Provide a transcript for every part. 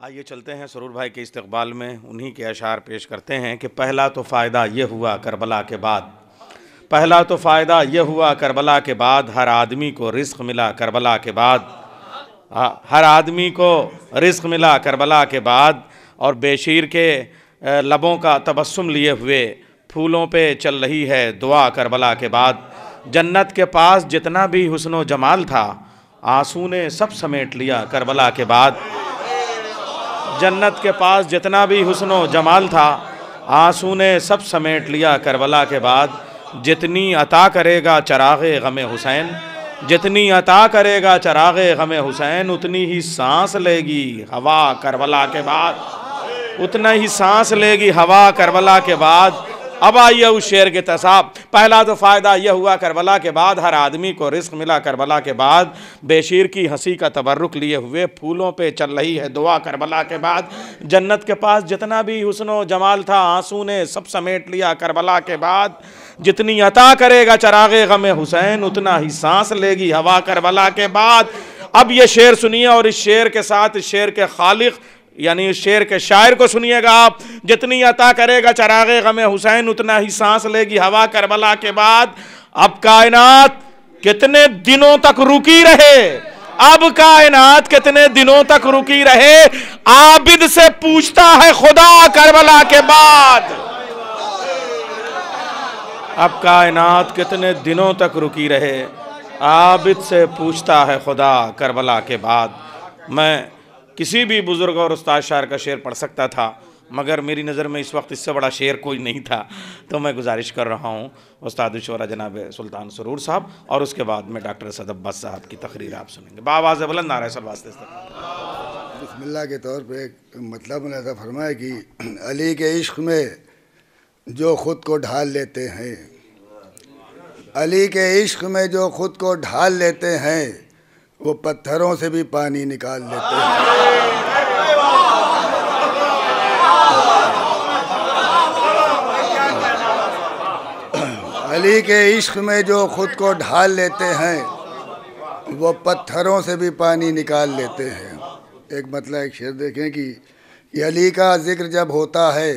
आइए चलते हैं सरूर भाई के इस्तकबाल में, उन्हीं के अशार पेश करते हैं कि पहला तो फ़ायदा ये हुआ करबला के बाद, पहला तो फ़ायदा ये हुआ करबला के बाद, हर आदमी को रिज़्क़ मिला करबला के बाद, हर आदमी को रिज़्क़ मिला करबला के बाद। और बेशीर के लबों का तबस्सुम लिए हुए फूलों पे चल रही है दुआ करबला के बाद। जन्नत के पास जितना भी हुस्न व जमाल था, आंसू ने सब समेट लिया करबला के बाद। जन्नत के पास जितना भी हुस्न व जमाल था, आंसू ने सब समेट लिया करबला के बाद। जितनी अता करेगा चराग़े ग़मे हुसैन, जितनी अता करेगा चराग़े ग़मे हुसैन, उतनी ही सांस लेगी हवा करबला के बाद, उतना ही सांस लेगी हवा करबला के बाद। अब आइए उस शेर के तसाब। पहला तो फ़ायदा यह हुआ करबला के बाद, हर आदमी को रिज़्क़ मिला करबला के बाद। बेशीर की हंसी का तबर्रुक लिए हुए फूलों पे चल रही है दुआ करबला के बाद। जन्नत के पास जितना भी हुस्न व जमाल था, आंसू ने सब समेट लिया करबला के बाद। जितनी अता करेगा चराग़े ग़मे हुसैन, उतना ही सांस लेगी हवा करबला के बाद। अब ये शेर सुनिए और इस शेर के साथ इस शेर के खालिक यानी इस शेर के शायर को सुनिएगा आप। जितनी अता करेगा चराग़े ग़मे हुसैन, उतना ही सांस लेगी हवा करबला के बाद। अब कायनात कितने दिनों तक रुकी रहे, अब कायनात कितने दिनों तक रुकी रहे, आबिद से पूछता है खुदा करबला के बाद। अब कायनात कितने दिनों तक रुकी रहे, आबिद से पूछता है खुदा करबला के बाद। मैं किसी भी बुज़ुर्ग और उस्ताद शायर का शेर पढ़ सकता था, मगर मेरी नज़र में इस वक्त इससे बड़ा शेर कोई नहीं था, तो मैं गुजारिश कर रहा हूँ उस्ताद शुरा जनाब सुल्तान सरूर साहब, और उसके बाद में डॉक्टर असद अब्बास साहब की तकरीर आप सुनेंगे। बावाज़ बुलंद नारे सलवात। बिस्मिल्लाह के तौर पे एक मतलब ने ऐसा फरमाया कि अली के इश्क़ में जो ख़ुद को ढाल लेते हैं, अली के इश्क़ में जो ख़ुद को ढाल लेते हैं, वो पत्थरों से भी पानी निकाल लेते हैं। अली के इश्क़ में जो ख़ुद को ढाल लेते हैं, वो पत्थरों से भी पानी निकाल लेते हैं। एक मतलब एक शेर देखें कि अली का ज़िक्र जब होता है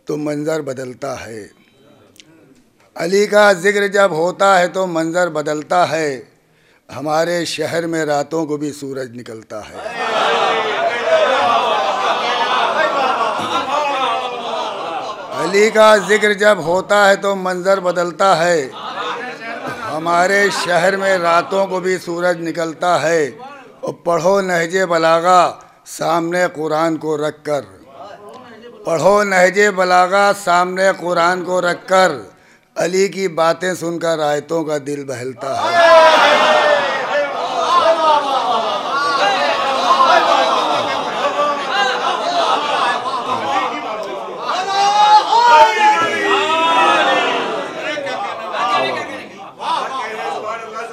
तो मंज़र बदलता है, अली का ज़िक्र जब होता है तो मंज़र बदलता है, हमारे शहर में रातों को भी सूरज निकलता है। अली का ज़िक्र जब होता है तो मंज़र बदलता है, हमारे शहर में रातों को भी सूरज निकलता है। और पढ़ो नहजे बलागा सामने कुरान को रख कर, पढ़ो नहजे बलागा सामने कुरान को रख कर, अली की बातें सुनकर आयतों का दिल बहलता है।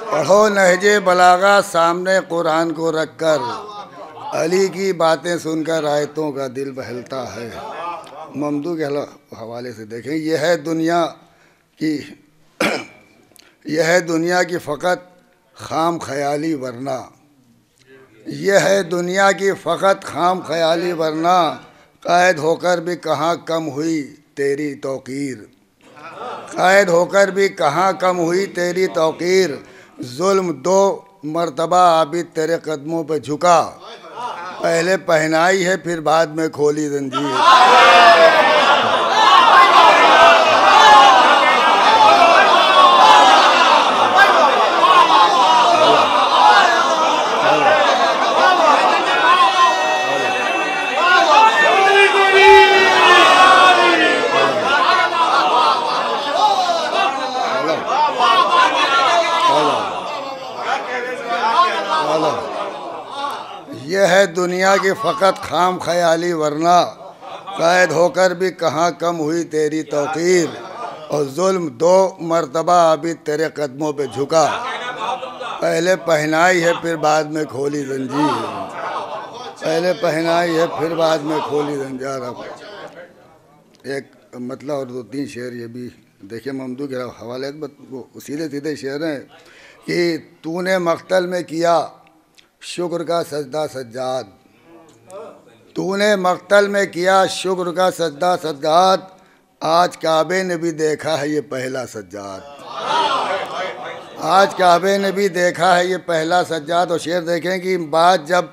पढ़ो नहजे बलागा सामने कुरान को रख कर, अली की बातें सुनकर आयतों का दिल बहलता है। ममदू के हवाले से देखें, यह है दुनिया की यह है दुनिया की फ़कत खाम ख्याली वरना, यह है दुनिया की फ़कत खाम ख्याली वरना, क़ैद होकर भी कहाँ कम हुई तेरी तौक़ीर, क़ैद होकर भी कहाँ कम हुई तेरी तौक़ीर। जुल्म दो मर्तबा आबिद तेरे कदमों पे झुका, पहले पहनाई है फिर बाद में खोली जंजीर। यह है दुनिया की फ़कत खाम ख्याली वरना, क़ैद होकर भी कहाँ कम हुई तेरी तौक़ीर। और जुल्म दो मर्तबा आबिद तेरे कदमों पे झुका, पहले पहनाई है फिर बाद में खोली जंजीर, पहले पहनाई है फिर बाद में खोली जंजीर। एक मतलब और दो तीन शेर ये भी देखिए ममदू के हवाले, वो सीधे सीधे शेर हैं कि तूने मख्तल में किया शुक्र का सजदा सज्जाद, तूने मक्तल में किया शुक्र का सजदा सज्जाद, आज काबे ने भी देखा है ये पहला सज्जाद। आज काबे ने भी देखा है ये पहला सज्जाद। और शेर देखें कि बात जब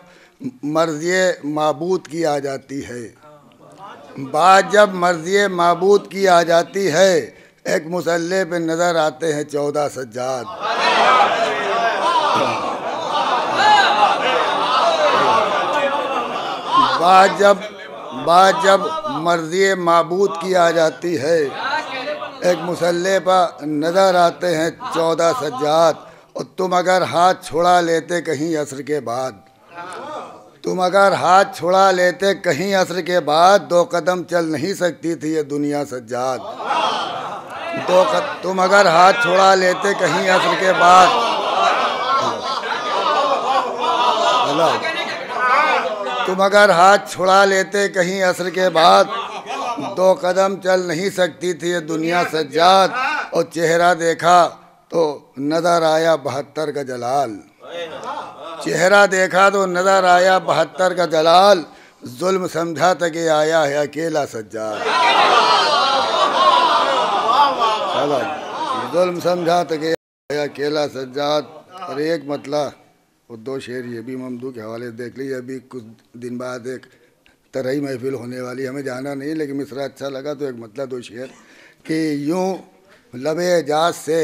मर्ज़ी माबूद की आ जाती है, बात जब मर्ज़ी माबूद की आ जाती है, एक मुसल्ले पे नज़र आते हैं 14 सज्जाद। बात जब मर्ज़ी माबूद की आ जाती है, एक मुसल्ले पर नज़र आते हैं 14 सज्जाद। और तुम अगर हाथ छुड़ा लेते कहीं असर के बाद, तुम अगर हाथ छुड़ा लेते कहीं असर के बाद, 2 कदम चल नहीं सकती थी ये दुनिया सज्जाद। तुम अगर हाथ छुड़ा लेते कहीं असर के बाद, तुम अगर हाथ छुड़ा लेते कहीं असर के बाद, 2 कदम चल नहीं सकती थी ये दुनिया सज्जाद। और चेहरा देखा तो नज़र आया 72 का जलाल, चेहरा देखा तो नज़र आया 72 का जलाल। जुल्म समझा था कि आया है अकेला सज्जाद, जुल्म समझा था कि आया अकेला सज्जाद। और एक मतलब और 2 शेर ये भी ममदू के हवाले देख लीजिए। अभी कुछ दिन बाद एक तरही महफिल होने वाली, हमें जाना नहीं लेकिन मिसरा अच्छा लगा तो एक मतलब 2 शेर कि यूं लबे एजाज से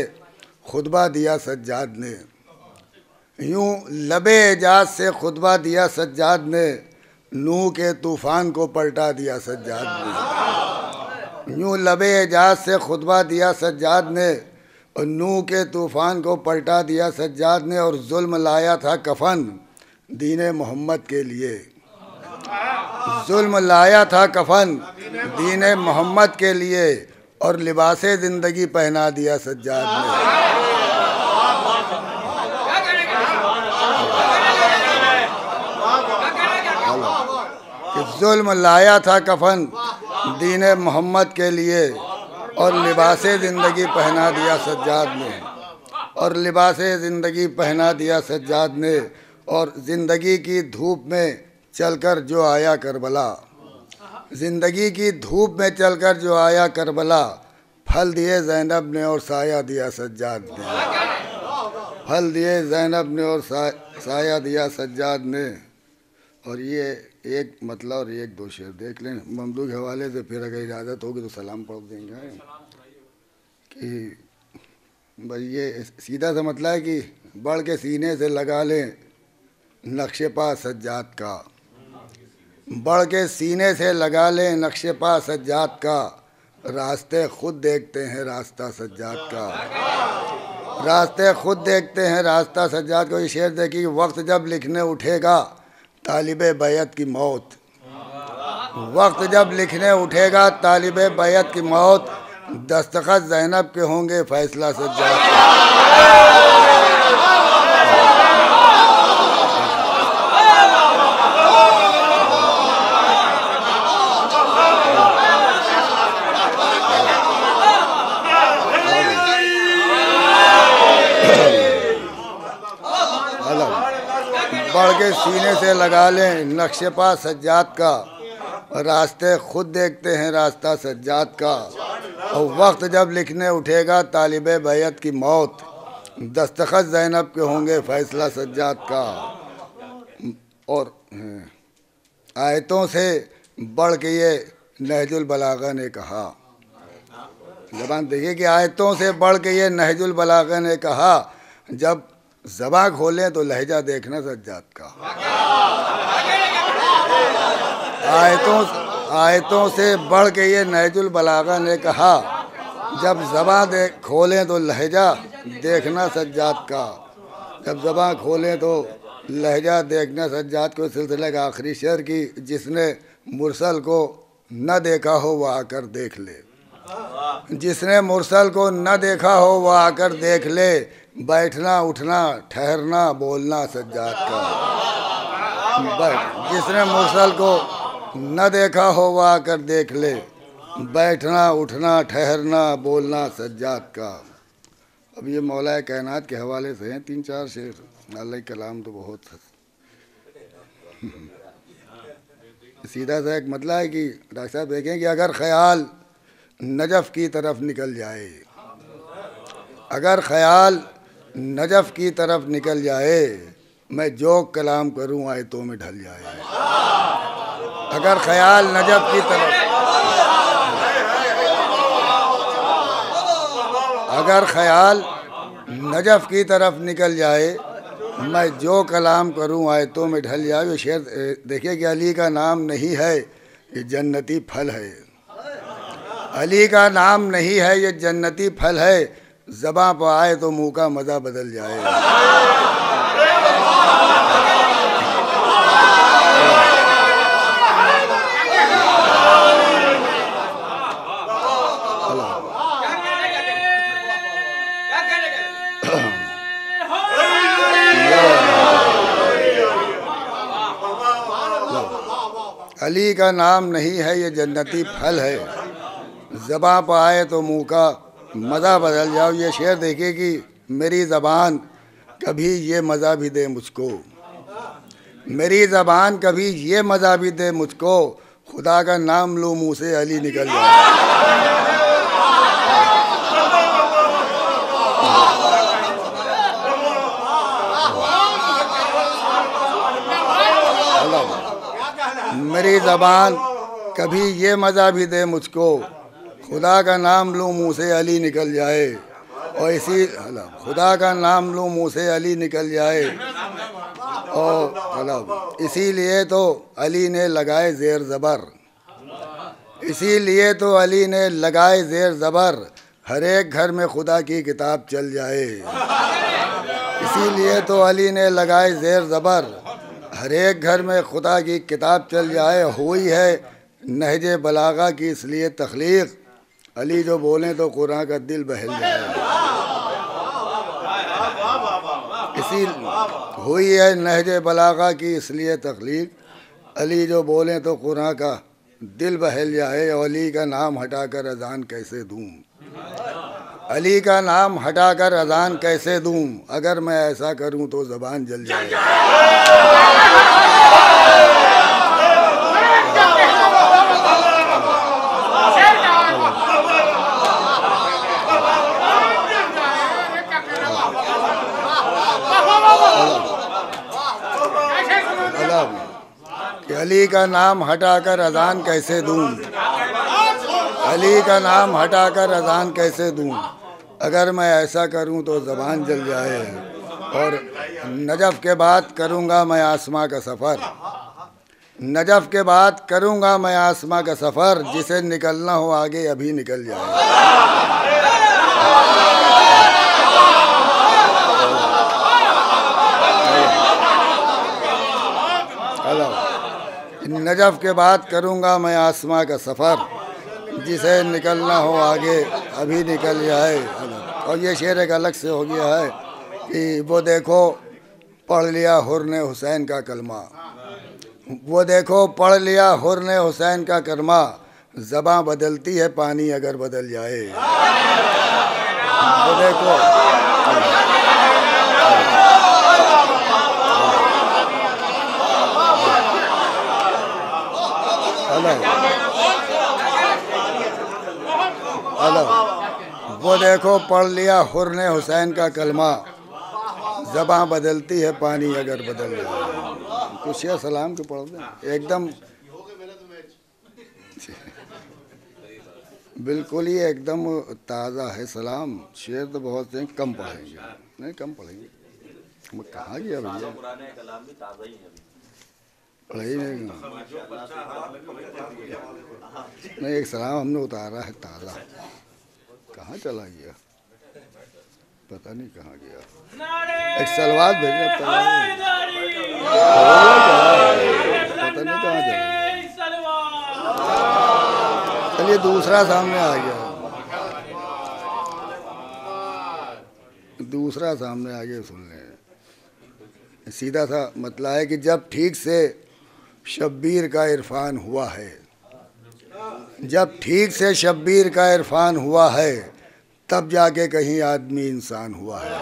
खुतबा दिया सज्जाद ने, यूं लबे एजाज से खुतबा दिया सज्जाद ने, नूह के तूफ़ान को पलटा दिया सज्जाद ने। यूं लबे एजाज से खुतबा दिया सज्जाद ने, और नूह के तूफ़ान को पलटा दिया सज्जाद ने। और जुल्म लाया था कफन दीन मोहम्मद के लिए, जुल्म लाया था कफन दीन मोहम्मद के लिए, और लिबासे ज़िंदगी पहना दिया सज्जाद ने। जुल्म लाया था कफन दीन मोहम्मद के लिए, और लिबासे ज़िंदगी पहना दिया सज्जाद ने, और लिबासे ज़िंदगी पहना दिया सज्जाद ने। और ज़िंदगी की धूप में चलकर जो आया करबला, ज़िंदगी की धूप में चलकर जो आया करबला, फल दिए ज़ैनब ने और साया दिया सज्जाद ने, फल दिए ज़ैनब ने और साया दिया सज्जाद ने। और ये एक मतलब और एक 2 शेर देख लें ममदू के हवाले से, फिर अगर इजाज़त होगी तो सलाम पढ़ देंगे। कि भाई ये सीधा सा मतलब है कि बढ़ के सीने से लगा लें नक्शे पा सज्जाद का, बढ़ के सीने से लगा लें नक्शे पा सज्जाद का, रास्ते खुद देखते हैं रास्ता सज्जाद का, रास्ते खुद देखते हैं रास्ता सज्जाद को। ये शेर देखिए, वक्त जब लिखने उठेगा तालिबे बैत की मौत, वक्त जब लिखने उठेगा तालिबे बैत की मौत, दस्तखत ज़ैनब के होंगे फैसला सज्जाद का। बढ़ के सीने से लगा लें नक्शे पा सज्जाद का, रास्ते खुद देखते हैं रास्ता सज्जाद का। और वक्त जब लिखने उठेगा तालिबे बैत की मौत, दस्तखत ज़ैनब के होंगे फैसला सज्जाद का। और आयतों से बढ़ के ये नहजुल बलागा ने कहा, ज़बान देखिए कि आयतों से बढ़ के ये नहजुल बलागा ने कहा, जब ज़बान खोलें तो लहजा देखना सज्जाद का। आयतों से बढ़ के ये नहजुल बलागा ने कहा, जब ज़बान खोलें तो लहजा देखना सज्जाद का, जब ज़बान खोलें तो लहजा देखना सज्जाद को। सिलसिले का आखिरी शेर की, जिसने मुरसल को न देखा हो वह आकर देख ले, जिसने मुरसल को न देखा हो वह आकर देख ले, बैठना उठना ठहरना बोलना सज्जाद का। जिसने मुरसल को न देखा हो वह आकर देख ले, बैठना उठना ठहरना बोलना सज्जाद का। अब ये मौलाए कायनात के हवाले से हैं 3-4 शेर। अल्लाह कलाम तो बहुत सीधा सा एक मतलब है कि डॉक्टर साहब देखें कि अगर ख्याल नजफ़ की तरफ निकल जाए, अगर ख्याल नजफ़ की तरफ निकल जाए, मैं जो कलाम करूं आयतों में ढल जाए। अगर ख्याल नजफ़ की तरफ, अगर ख्याल नजफ़ की तरफ निकल जाए, मैं जो कलाम करूं आयतों में ढल जाए। ये शेर देखिए कि अली का नाम नहीं है ये जन्नती फल है, अली का नाम नहीं है ये जन्नती फल है, ज़बां पर आए तो मुंह का मज़ा बदल जाए। अली का नाम नहीं है ये जन्नती फल है, ज़बां पर आए तो मुंह का मज़ा बदल जाओ। ये शेर देखिए कि मेरी ज़बान कभी ये मज़ा भी दे मुझको, मेरी ज़बान कभी ये मज़ा भी दे मुझको, खुदा का नाम लूँ मुँह से अली निकल जाए। मेरी ज़बान कभी ये मज़ा भी दे मुझको, खुदा का नाम लूँ मुँह से अली निकल जाए। और इसी खुदा का नाम लूँ मुँह से अली निकल जाए। और इसीलिए तो अली ने लगाए ज़ेर ज़बर, इसीलिए तो अली ने लगाए ज़ेर ज़बर, हर एक घर में खुदा की किताब चल जाए। इसीलिए तो अली ने लगाए ज़ेर ज़बर, हर एक घर में खुदा की किताब चल जाए। हुई है नहजे बलागा की इसलिए तख्लीक, अली जो बोलें तो कुरान का दिल बहल जाए। इसी हुई है नहजे बलागा की इसलिए तख्लीक, अली जो बोलें तो कुरान का दिल बहल जाए। और अली का नाम हटाकर अजान कैसे दूँ, अली का नाम हटाकर अजान कैसे दूँ, अगर मैं ऐसा करूँ तो ज़बान जल जाए। कि अली का नाम हटाकर अजान कैसे दूँ, अली का नाम हटाकर अजान कैसे दूँ, अगर मैं ऐसा करूँ तो ज़बान जल जाए। और नजफ़ के बाद करूँगा मैं आसमां का सफ़र, नजफ़ के बाद करूँगा मैं आसमां का सफ़र, जिसे निकलना हो आगे अभी निकल जाए। नजफ़ के बाद करूँगा मैं आसमां का सफ़र, जिसे निकलना हो आगे अभी निकल जाए। और ये शेर एक अलग से हो गया है कि वो देखो पढ़ लिया हुर ने हुसैन का कलमा, वो देखो पढ़ लिया हुर ने हुसैन का कलमा, ज़बां बदलती है पानी अगर बदल जाए। वो देखो हेलो, वो देखो पढ़ लिया हुर ने हुसैन का कलमा, ज़बां बदलती है पानी अगर बदल जाए। कुछ शेर सलाम के पढ़ दें एकदम, बिल्कुल ही एकदम ताज़ा है सलाम। शेर तो बहुत से कम पढ़ेंगे, नहीं कम पढ़ेंगे। मैं कहाँ गया भैया, पढ़े नहीं। नहीं एक सलाम हमने उतारा है ताज़ा, कहाँ चला गया पता नहीं कहाँ गया। एक सलवार भेजना पता नहीं कहाँ चला गया। चलिए दूसरा सामने आ गया, दूसरा सामने आ गया। सुन लें, सीधा सा मतलब है कि जब ठीक से शब्बीर का इरफान हुआ है, जब ठीक से शब्बीर का इरफान हुआ है, तब जाके कहीं आदमी इंसान हुआ है,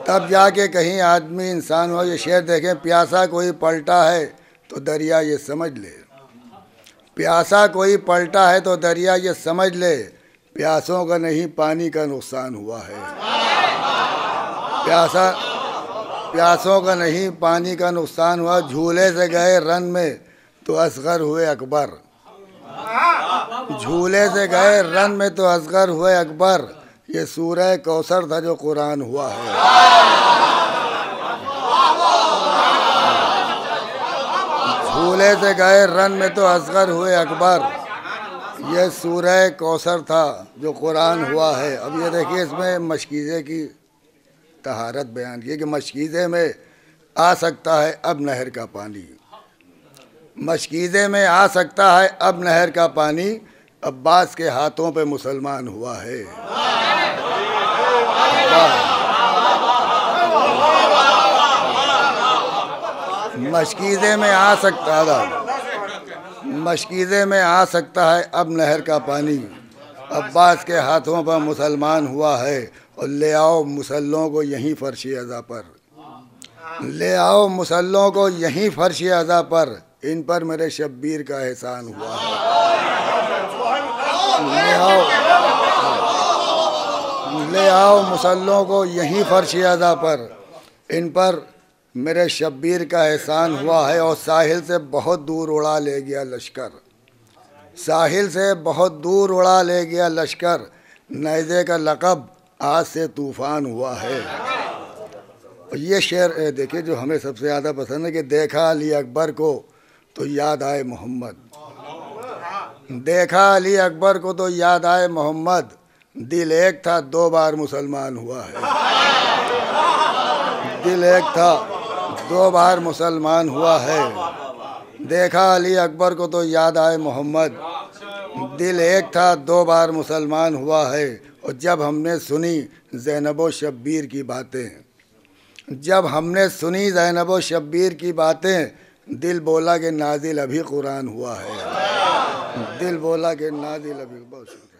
तब जाके कहीं आदमी इंसान हुआ। ये शेर देखें, प्यासा कोई पलटा है तो दरिया ये समझ ले, प्यासा कोई पलटा है तो दरिया ये समझ ले, प्यासों का नहीं पानी का नुकसान हुआ है। प्यासों का नहीं पानी का नुकसान हुआ। झूले से गए रन में तो असगर हुए अकबर, झूले से गए रन में तो असगर हुए अकबर, ये सूरह कौसर था जो कुरान हुआ है। झूले से गए रन में तो असगर हुए अकबर, ये सूरह कौसर था जो कुरान हुआ है। अब ये देखिए इसमें मशकीज़े की तहारत बयान की कि मशकीज़े में आ सकता है अब नहर का पानी, मशकीज़े में आ सकता है अब नहर का पानी, अब्बास के हाथों पे मुसलमान हुआ है। मशकीज़े में आ सकता था, मशकीज़े में आ सकता है अब नहर का पानी, अब्बास के हाथों पर मुसलमान हुआ है। और ले आओ मुसल्लों को यहीं फर्श अज़ा पर, ले आओ मुसल्लों को यहीं फर्श अज़ा पर, इन पर मेरे शब्बीर का एहसान हुआ है। ले आओ मुसल्लों को यहीं फर्श अज़ा पर, इन पर मेरे शब्बीर का एहसान हुआ है। और साहिल से बहुत दूर उड़ा ले गया लश्कर, साहिल से बहुत दूर उड़ा ले गया लश्कर, नैज़े का लक़ब आज से तूफ़ान हुआ है। और ये शेर देखिए जो हमें सबसे ज़्यादा पसंद है कि देखा अली अकबर को तो याद आए मोहम्मद, देखा अली अकबर को तो याद आए मोहम्मद, दिल एक था 2 बार मुसलमान हुआ है। दिल एक था 2 बार मुसलमान हुआ है। देखा अली अकबर को तो याद आए मोहम्मद, दिल एक था 2 बार मुसलमान हुआ है। और जब हमने सुनी ज़ैनब शब्बीर की बातें, जब हमने सुनी ज़ैनब शब्बीर की बातें, दिल बोला कि नाजिल अभी कुरान हुआ है, दिल बोला कि नाजिल अभी। बहुत शुक्रिया।